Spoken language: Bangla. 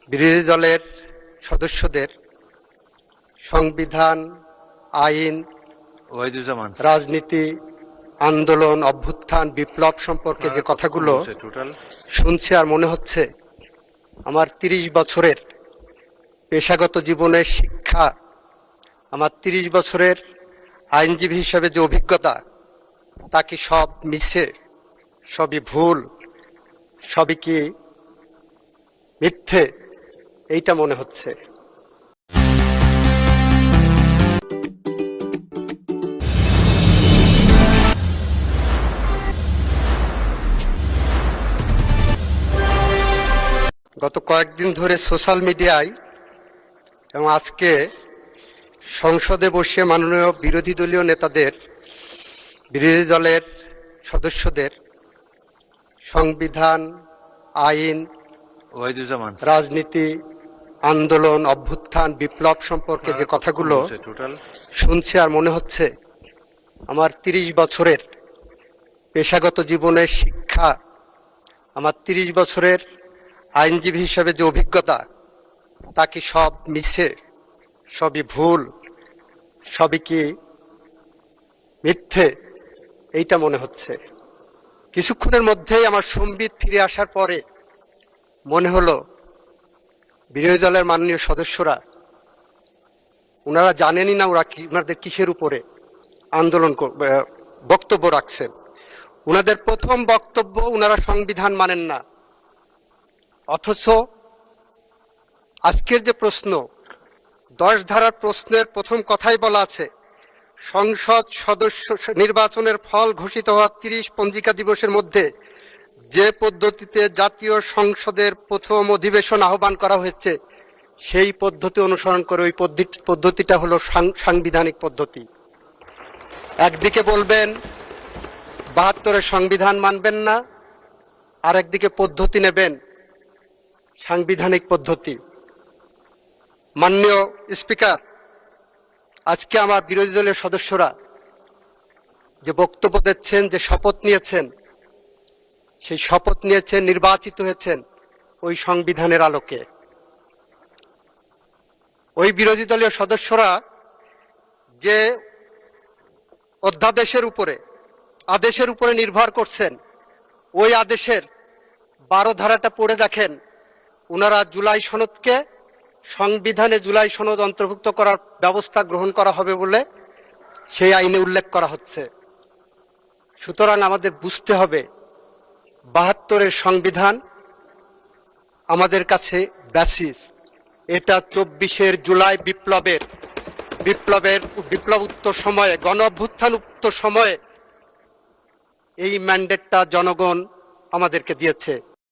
বিরোধী দলের সদস্যদের সংবিধান, আইন, রাজনীতি, আন্দোলন, অভ্যুত্থান, বিপ্লব সম্পর্কে যে কথাগুলো শুনছি আর মনে হচ্ছে আমার ৩০ বছরের পেশাগত জীবনের শিক্ষা, আমার ৩০ বছরের আইনজীবী হিসেবে যে অভিজ্ঞতা, তা কি সব মিছে, সবই ভুল, সবই কি মিথ্যে, এইটা মনে হচ্ছে। গত কয়েকদিন ধরে সোশ্যাল মিডিয়ায় এবং আজকে সংসদে বসে মাননীয় বিরোধী দলীয় নেতাদের, বিরোধী দলের সদস্যদের সংবিধান, আইন, রাজনীতি, আন্দোলন, অভ্যুত্থান, বিপ্লব সম্পর্কে যে কথাগুলো শুনছি আর মনে হচ্ছে আমার ৩০ বছরের পেশাগত জীবনের শিক্ষা, আমার ৩০ বছরের আইনজীবী হিসেবে যে অভিজ্ঞতা, তা কি সব মিছে, সবই ভুল, সবই কি মিথ্যে, এইটা মনে হচ্ছে। কিছুক্ষণের মধ্যেই আমার সম্বিত ফিরে আসার পরে মনে হলো বিরোধী দলের মাননীয় সদস্যরা ওনারা জানেনই না ওনাদের কিসের উপরে আন্দোলন বক্তব্য রাখছেন। ওনাদের প্রথম বক্তব্য ওনারা সংবিধান মানেন না, অথচ আজকের যে প্রশ্ন 10 ধারার প্রশ্নের প্রথম কথাই বলা আছে, সংসদ সদস্য নির্বাচনের ফল ঘোষিত হওয়ার 30 পঞ্জিকা দিবসের মধ্যে যে পদ্ধতিতে জাতীয় সংসদের প্রথম অধিবেশন আহ্বান করা হয়েছে সেই পদ্ধতি অনুসরণ করে ওই পদ্ধতিটা হলো সাংবিধানিক পদ্ধতি। একদিকে বলবেন 72-এর সংবিধান মানবেন না, আর একদিকে পদ্ধতি নেবেন সাংবিধানিক পদ্ধতি। মাননীয় স্পিকার, আজকে আমার বিরোধী দলের সদস্যরা যে বক্তব্য দিচ্ছেন, যে শপথ নিয়েছেন, সেই শপথ নিয়েছেন, নির্বাচিত হয়েছেন ওই সংবিধানের আলোকে। ওই বিরোধী দলীয় সদস্যরা যে অধ্যাদেশের উপরে, আদেশের উপরে নির্ভর করছেন, ওই আদেশের 12 ধারাটা পড়ে দেখেন। ওনারা জুলাই সনদকে সংবিধানে জুলাই সনদ অন্তর্ভুক্ত করার ব্যবস্থা গ্রহণ করা হবে বলে সেই আইনে উল্লেখ করা হচ্ছে। সুতরাং আমাদের বুঝতে হবে 72-এর সংবিধান আমাদের কাছে বেসিস। এটা 24-এর জুলাই বিপ্লব উত্তর সময়ে, গণ অভ্যুত্থান উত্তর সময়ে এই ম্যান্ডেটটা জনগণ আমাদেরকে দিয়েছে।